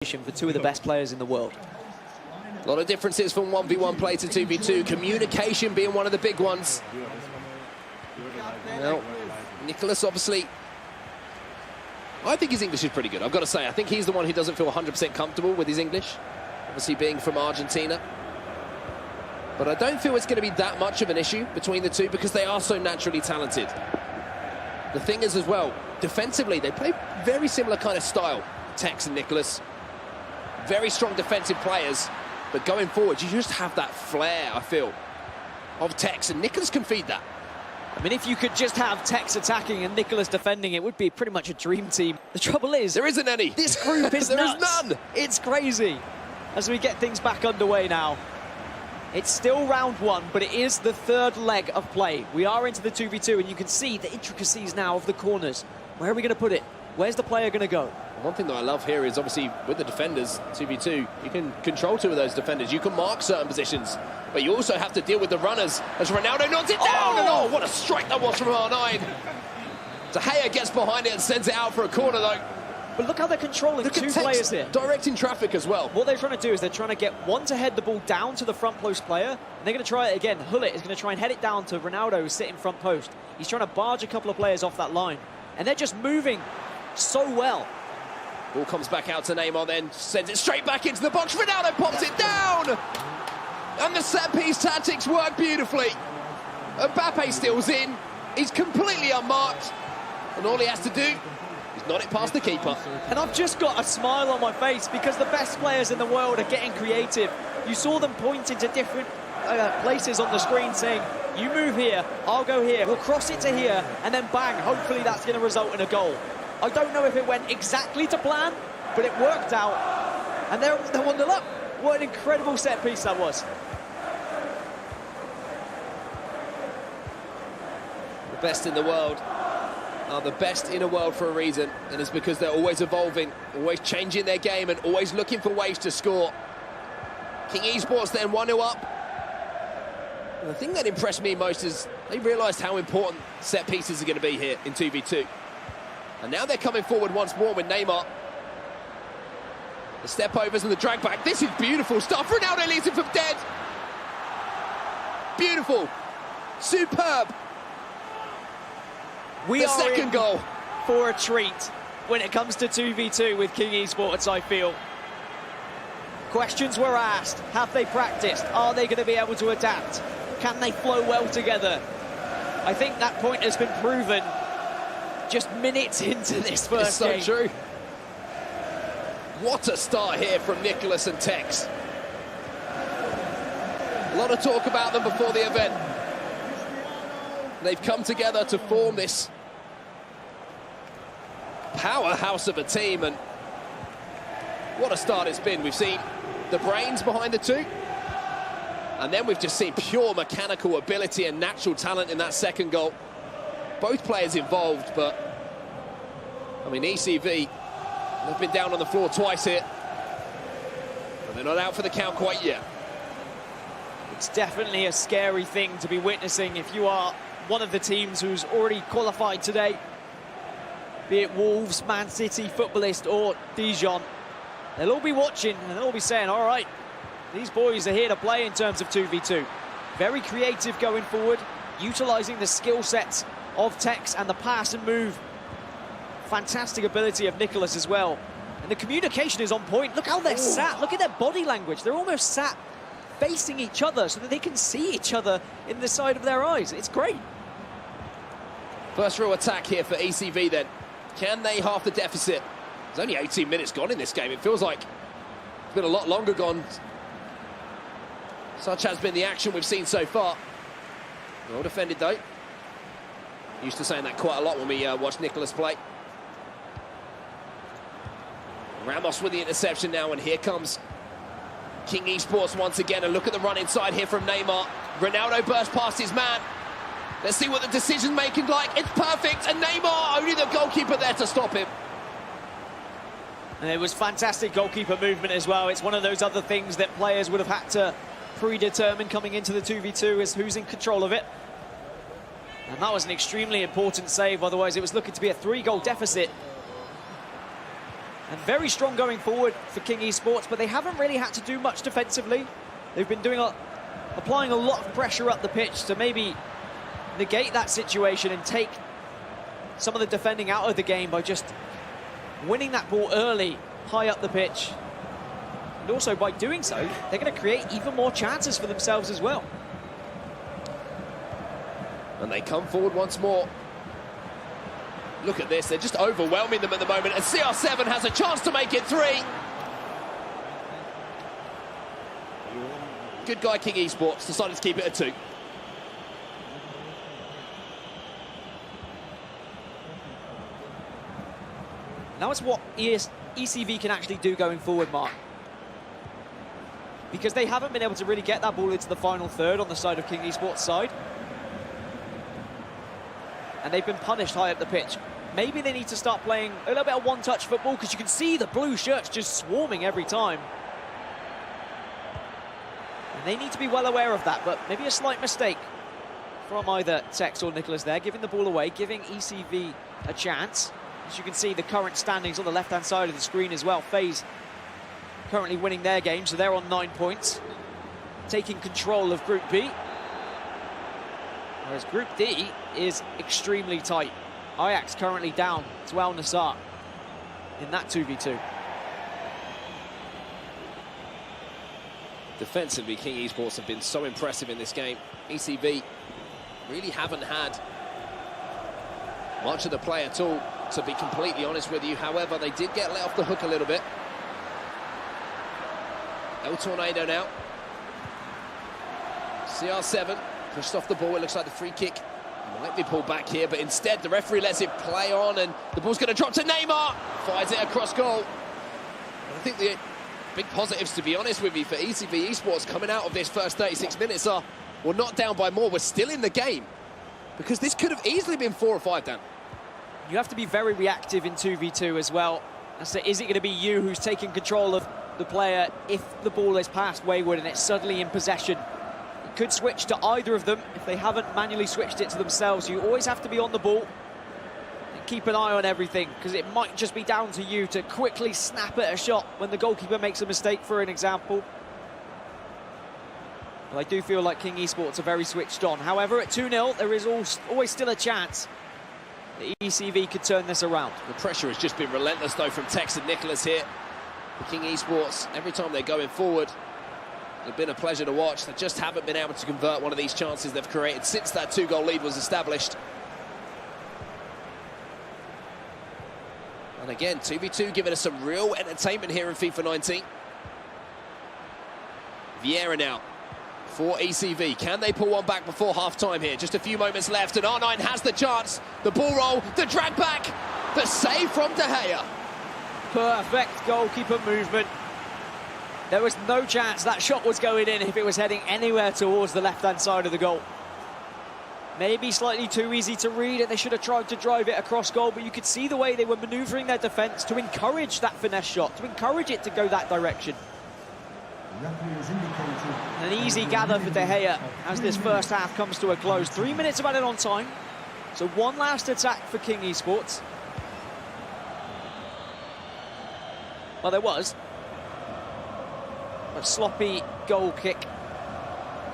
for two of the best players in the world. A lot of differences from 1v1 play to 2v2. Communication being one of the big ones. Now, NICOLAS obviously, I think his English is pretty good, I've got to say. I think he's the one who doesn't feel 100% comfortable with his English, obviously being from Argentina. But I don't feel it's going to be that much of an issue between the two because they are so naturally talented. The thing is as well, defensively, they play very similar kind of style, Tekkz and NICOLAS. Very strong defensive players, but going forward, you just have that flair, I feel, of Tekkz, and NICOLAS can feed that. I mean, if you could just have Tekkz attacking and NICOLAS defending, it would be pretty much a dream team. The trouble is, there isn't any. This group is there nuts. is none. It's crazy. As we get things back underway now, it's still round one, but it is the third leg of play. We are into the 2v2, and you can see the intricacies now of the corners. Where are we going to put it? Where's the player going to go? One thing that I love here is obviously with the defenders, 2v2, you can control two of those defenders. You can mark certain positions, but you also have to deal with the runners as Ronaldo knocks it down. And oh, what a strike that was from R9. De Gea gets behind it and sends it out for a corner, though. But look how they're controlling two players here. Directing traffic as well. What they're trying to do is they're trying to get one to head the ball down to the front post player, and they're going to try it again. Hullet is going to try and head it down to Ronaldo, who's sitting front post. He's trying to barge a couple of players off that line, and they're just moving so well. Ball comes back out to Neymar, then sends it straight back into the box. Ronaldo pops it down! And the set-piece tactics work beautifully. Mbappe steals in. He's completely unmarked. And all he has to do is nod it past the keeper. And I've just got a smile on my face because the best players in the world are getting creative. You saw them pointing to different places on the screen saying, you move here, I'll go here, we'll cross it to here, and then bang, hopefully that's going to result in a goal. I don't know if it went exactly to plan, but it worked out. And they're 1-0 up. What an incredible set piece that was. The best in the world are the best in the world for a reason, and it's because they're always evolving, always changing their game, and always looking for ways to score. KiNG Esports then 1-0 up. And the thing that impressed me most is they realised how important set pieces are going to be here in 2v2. And now they're coming forward once more with Neymar. The step overs and the drag back. This is beautiful stuff. Ronaldo leaves it from dead. Beautiful. Superb. We the are second goal for a treat when it comes to 2v2 with KiNG Esports, I feel. Questions were asked. Have they practiced? Are they going to be able to adapt? Can they flow well together? I think that point has been proven just minutes into this first game. It's so true. What a start here from NICOLAS and Tekkz. A lot of talk about them before the event. They've come together to form this powerhouse of a team, and what a start it's been. We've seen the brains behind the two, and then we've just seen pure mechanical ability and natural talent in that second goal. Both players involved, but I mean, ECV, they've been down on the floor twice here, but they're not out for the count quite yet. It's definitely a scary thing to be witnessing if you are one of the teams who's already qualified today, be it Wolves, Man City, Footballist or Dijon. They'll all be watching and they'll all be saying, all right, these boys are here to play in terms of 2v2. Very creative going forward, utilising the skill sets of Tekkz and the pass and move. Fantastic ability of NICOLAS as well. And the communication is on point. Look how they're sat. Look at their body language. They're almost sat facing each other so that they can see each other in the side of their eyes. It's great. First real attack here for ECV then. Can they half the deficit? There's only 18 minutes gone in this game. It feels like it's been a lot longer gone. Such has been the action we've seen so far. Well defended though. Used to saying that quite a lot when we watched NICOLAS play. Ramos with the interception now, and here comes KiNG Esports once again. And look at the run inside here from Neymar. Ronaldo burst past his man. Let's see what the decision-making like. It's perfect, and Neymar, only the goalkeeper there to stop him. And it was fantastic goalkeeper movement as well. It's one of those other things that players would have had to predetermine coming into the 2v2 is who's in control of it. And that was an extremely important save, otherwise it was looking to be a 3-goal deficit. And very strong going forward for KiNG Esports, but they haven't really had to do much defensively. They've been applying a lot of pressure up the pitch to maybe negate that situation and take some of the defending out of the game by just winning that ball early, high up the pitch. And also by doing so, they're going to create even more chances for themselves as well. And they come forward once more. Look at this, they're just overwhelming them at the moment, and CR7 has a chance to make it 3. Good guy, KiNG Esports, decided to keep it at 2. Now it's what ECV can actually do going forward, Mark. Because they haven't been able to really get that ball into the final third on the side of KiNG Esports' side. And they've been punished high up the pitch. Maybe they need to start playing a little bit of one-touch football, because you can see the blue shirts just swarming every time. And they need to be well aware of that, but maybe a slight mistake from either Tekkz or Nicolas there, giving the ball away, giving ECV a chance. As you can see, the current standings on the left-hand side of the screen as well. FaZe currently winning their game, so they're on 9 points, taking control of Group B. Whereas Group D is extremely tight. Ajax currently down to Al Nassr in that 2v2. Defensively, KiNG Esports have been so impressive in this game. ECV really haven't had much of the play at all, to be completely honest with you. However, they did get let off the hook a little bit. El Tornado now. CR7 pushed off the ball. It looks like the free kick might be pulled back here, but instead the referee lets it play on, and the ball's going to drop to Neymar. Fires it across goal. And I think the big positives, to be honest with you, for ECV Esports coming out of this first 36 minutes are, we're not down by more, we're still in the game. Because this could have easily been 4 or 5 down. You have to be very reactive in 2v2 as well. So is it going to be you who's taking control of the player if the ball is passed wayward and it's suddenly in possession? It could switch to either of them if they haven't manually switched it to themselves. You always have to be on the ball and keep an eye on everything, because it might just be down to you to quickly snap at a shot when the goalkeeper makes a mistake, for an example. But I do feel like KiNG Esports are very switched on. However, at 2-0, there is always still a chance that ECV could turn this around. The pressure has just been relentless, though, from Tekkz and Nicolas here. For KiNG Esports, every time they're going forward, it's been a pleasure to watch. They just haven't been able to convert one of these chances they've created since that 2-goal lead was established. And again, 2v2 giving us some real entertainment here in FIFA 19. Vieira now for ECV. Can they pull one back before half-time here? Just a few moments left, and R9 has the chance. The ball roll, the drag back, the save from De Gea. Perfect goalkeeper movement. There was no chance that shot was going in if it was heading anywhere towards the left-hand side of the goal. Maybe slightly too easy to read, and they should have tried to drive it across goal, but you could see the way they were manoeuvring their defence to encourage that finesse shot, to encourage it to go that direction. An easy gather for De Gea as this first half comes to a close. 3 minutes of added on time. So one last attack for KiNG Esports. Well, there was a sloppy goal kick.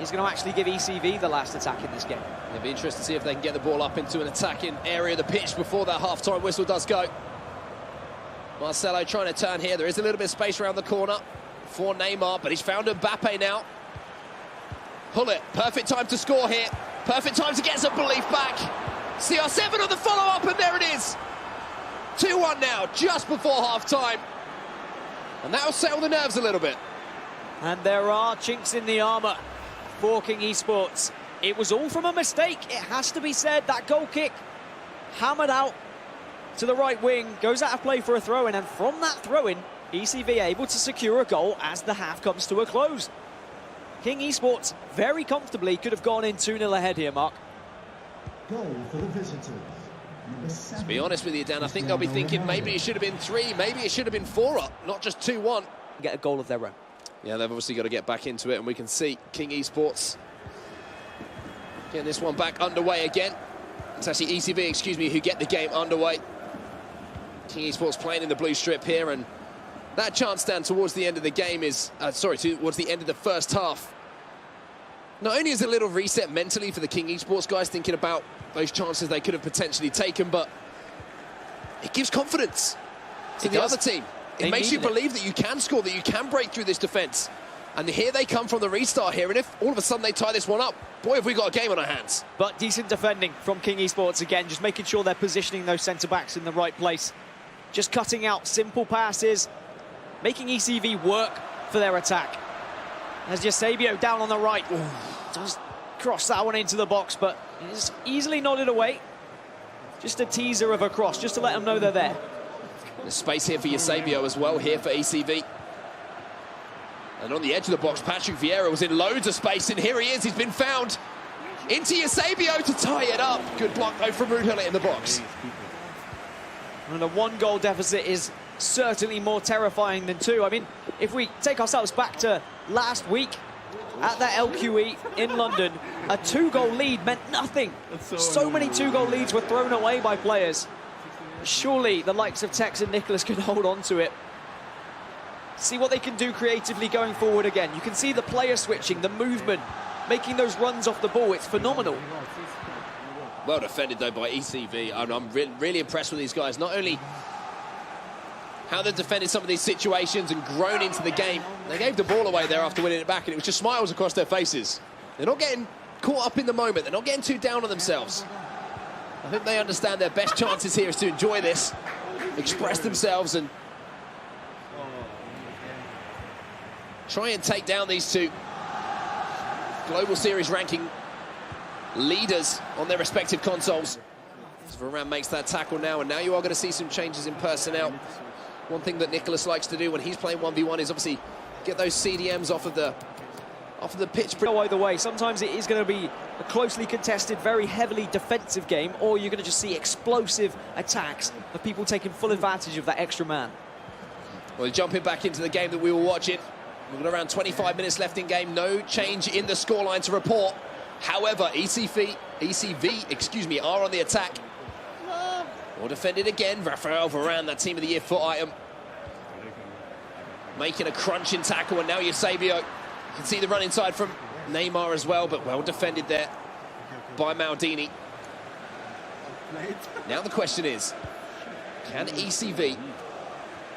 Is going to actually give ECV the last attack in this game. It'll be interesting to see if they can get the ball up into an attacking area of the pitch before that half-time whistle does go. Marcelo trying to turn here. There is a little bit of space around the corner for Neymar, but he's found Mbappe now. Hullet, perfect time to score here. Perfect time to get some belief back. CR7 on the follow-up, and there it is. 2-1 now, just before half-time. And that'll settle the nerves a little bit. And there are chinks in the armour for KiNG Esports. It was all from a mistake, it has to be said. That goal kick hammered out to the right wing, goes out of play for a throw-in, and from that throw-in, ECV able to secure a goal as the half comes to a close. KiNG Esports very comfortably could have gone in 2-0 ahead here, Mark. Goal for the visitors. To be honest with you, Dan, I think they'll be thinking maybe it should have been 3, maybe it should have been 4 up, not just 2-1. Get a goal of their own. Yeah, they've obviously got to get back into it, and we can see KiNG Esports getting this one back underway again. It's actually ECV, excuse me, who get the game underway. KiNG Esports playing in the blue strip here, and That chance stand towards the end of the game is, towards the end of the first half. Not only is it a little reset mentally for the KiNG Esports guys thinking about those chances they could have potentially taken, but it gives confidence to the other team. It makes you believe that you can score, that you can break through this defence. And here they come from the restart here, and if all of a sudden they tie this one up, boy, have we got a game on our hands. But decent defending from KiNG Esports again, just making sure they're positioning those centre-backs in the right place. Just cutting out simple passes, making ECV work for their attack. As Eusebio down on the right, does cross that one into the box, but it's easily nodded away. Just a teaser of a cross, just to let them know they're there. There's space here for Eusebio as well, here for ECV. And on the edge of the box, Patrick Vieira was in loads of space, and here he is, he's been found. Into Eusebio to tie it up. Good block though from Rudhullet in the box. And a 1-goal deficit is certainly more terrifying than 2. I mean, if we take ourselves back to last week at the LQE in London, a 2-goal lead meant nothing. So many 2-goal leads were thrown away by players. Surely the likes of Tekkz and NICOLAS can hold on to it. See what they can do creatively going forward again. You can see the player switching, the movement, making those runs off the ball. It's phenomenal. Well defended though by ECV. I'm really impressed with these guys. Not only how they've defended some of these situations and grown into the game. They gave the ball away there after winning it back, and it was just smiles across their faces. They're not getting caught up in the moment. They're not getting too down on themselves. I think they understand their best chances here is to enjoy this, express themselves, and try and take down these two Global Series ranking leaders on their respective consoles. As Varane makes that tackle now, and now you are going to see some changes in personnel. One thing that NICOLAS likes to do when he's playing 1v1 is obviously get those CDMs off of the pitch. Go either way. Sometimes it is going to be a closely contested, very heavily defensive game, or you're going to just see explosive attacks of people taking full advantage of that extra man. Well, jumping back into the game that we were watching. We've got around 25 minutes left in game. No change in the scoreline to report. However, ECV, are on the attack. Or defended again. Raphael Varane, that Team of the Year foot item. Making a crunching tackle, and now Eusebio. You can see the run inside from Neymar as well, but well defended there by Maldini. Now the question is, can ECV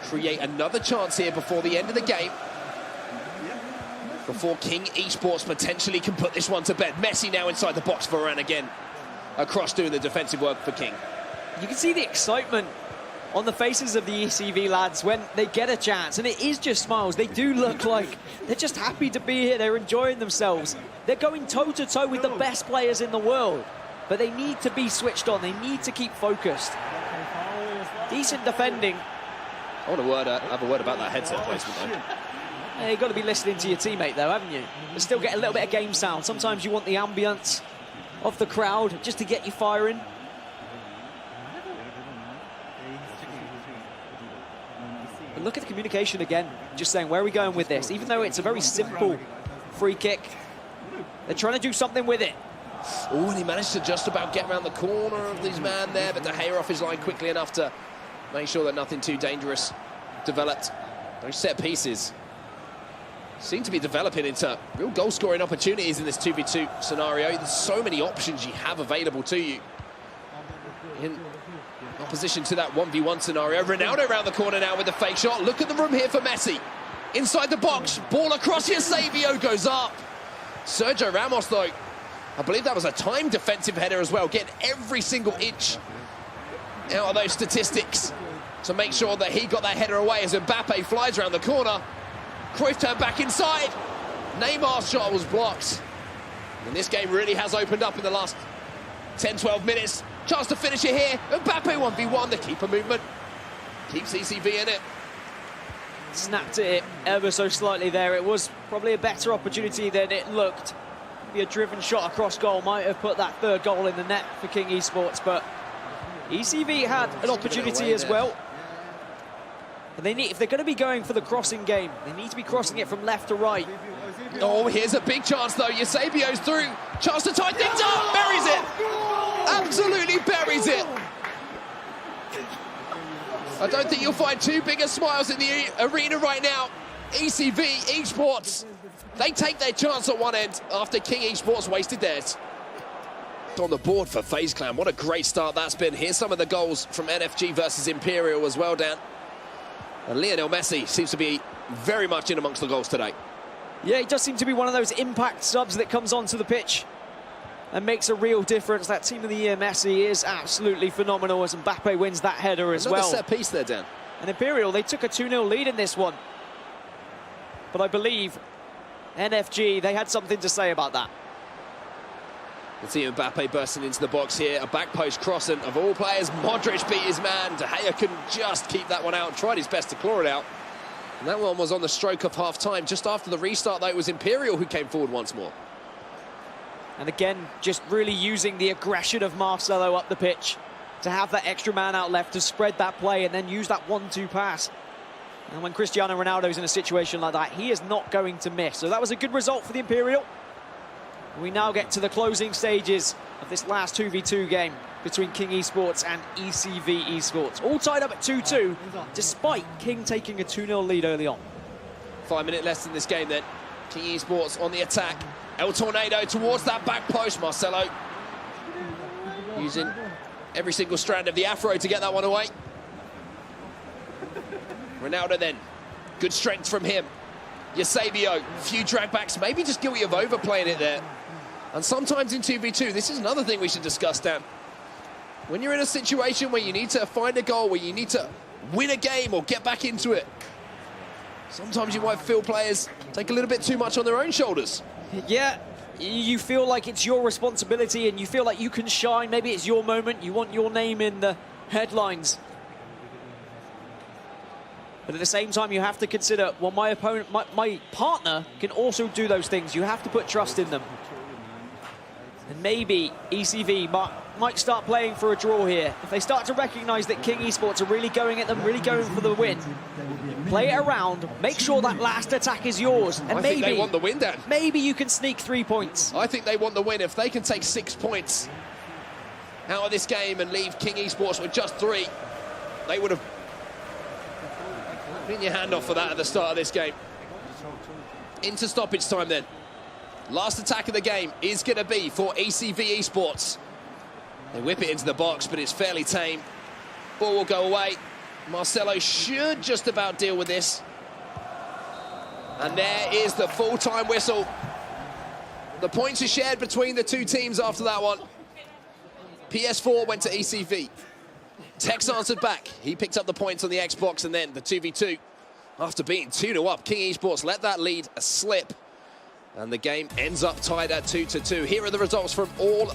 create another chance here before the end of the game? Before KiNG Esports potentially can put this one to bed. Messi now inside the box, Varane again across doing the defensive work for KiNG. You can see the excitement on the faces of the ECV lads when they get a chance, and it is just smiles. They do look like they're just happy to be here. They're enjoying themselves. They're going toe-to-toe with the best players in the world, but they need to be switched on. They need to keep focused. Decent defending. I want to have a word about that headset placement though. You've got to be listening to your teammate though, haven't you? But still get a little bit of game sound. Sometimes you want the ambience of the crowd just to get you firing. But look at the communication again, just saying, where are we going with this? Even though it's a very simple free kick, they're trying to do something with it. Oh, and he managed to just about get around the corner of his man there, but De Gea off his line quickly enough to make sure that nothing too dangerous developed. Those set pieces seem to be developing into real goal-scoring opportunities in this 2v2 scenario. There's so many options you have available to you in opposition to that 1v1 scenario. Ronaldo around the corner now with the fake shot. Look at the room here for Messi. Inside the box, ball across here, Eusebio goes up. Sergio Ramos, though, I believe that was a timed defensive header as well, getting every single inch out of those statistics to make sure that he got that header away as Mbappe flies around the corner. Cruyff turned back inside. Neymar's shot was blocked. And this game really has opened up in the last 10-12 minutes. Chance to finish it here. Mbappe 1v1, the keeper movement keeps ECV in it. Snapped it ever so slightly there. It was probably a better opportunity than it looked. Maybe a driven shot across goal might have put that third goal in the net for KiNG Esports, but ECV had an opportunity as well. And they need, if they're going to be going for the crossing game, they need to be crossing it from left to right. Oh, here's a big chance though. Eusebio's through. Chance to tie things up. Buries it. Absolutely buries it. I don't think you'll find two bigger smiles in the arena right now. ECV Esports, they take their chance at one end after KiNG Esports wasted theirs. On the board for FaZe Clan. What a great start that's been. Here's some of the goals from NFG versus Imperial as well, Dan. And Lionel Messi seems to be very much in amongst the goals today. Yeah, he does seem to be one of those impact subs that comes onto the pitch and makes a real difference. That Team of the Year Messi is absolutely phenomenal as Mbappe wins that header as well. Another set piece there, Dan. And Imperial, they took a 2-0 lead in this one. But I believe NFG, they had something to say about that. You see Mbappe bursting into the box here. A back post cross, and of all players, Modric beat his man. De Gea couldn't just keep that one out. Tried his best to claw it out. And that one was on the stroke of half-time. Just after the restart, though, it was Imperial who came forward once more. And again, just really using the aggression of Marcelo up the pitch to have that extra man out left to spread that play and then use that 1-2 pass. And when Cristiano Ronaldo's in a situation like that, he is not going to miss. So that was a good result for the Imperial. We now get to the closing stages of this last 2v2 game between KiNG Esports and ECV Esports. All tied up at 2-2, despite KiNG taking a 2-0 lead early on. 5 minutes less in this game then. KiNG Esports on the attack. El Tornado towards that back post. Marcelo using every single strand of the afro to get that one away. Ronaldo then. Good strength from him. Eusebio, few dragbacks, maybe just guilty of overplaying it there. And sometimes in 2v2, this is another thing we should discuss, Dan. When you're in a situation where you need to find a goal, where you need to win a game or get back into it, sometimes you might feel players take a little bit too much on their own shoulders. Yeah, you feel like it's your responsibility and you feel like you can shine. Maybe it's your moment. You want your name in the headlines. But at the same time, you have to consider, well, my opponent, my partner can also do those things. You have to put trust in them. And maybe ECV might start playing for a draw here. If they start to recognise that KiNG Esports are really going at them, really going for the win, play it around, make sure that last attack is yours. And I think they want the win, Dan. Maybe you can sneak 3 points. I think they want the win. If they can take 6 points out of this game and leave KiNG Esports with just 3, they would have bitten your hand off for that at the start of this game. Into stoppage time then. Last attack of the game is going to be for ECV Esports. They whip it into the box, but it's fairly tame. Ball will go away. Marcelo should just about deal with this. And there is the full-time whistle. The points are shared between the two teams after that one. PS4 went to ECV. Tekkz answered back. He picked up the points on the Xbox, and then the 2v2. After being 2-0 up, KiNG Esports let that lead slip. And the game ends up tied at 2-2. Here are the results from all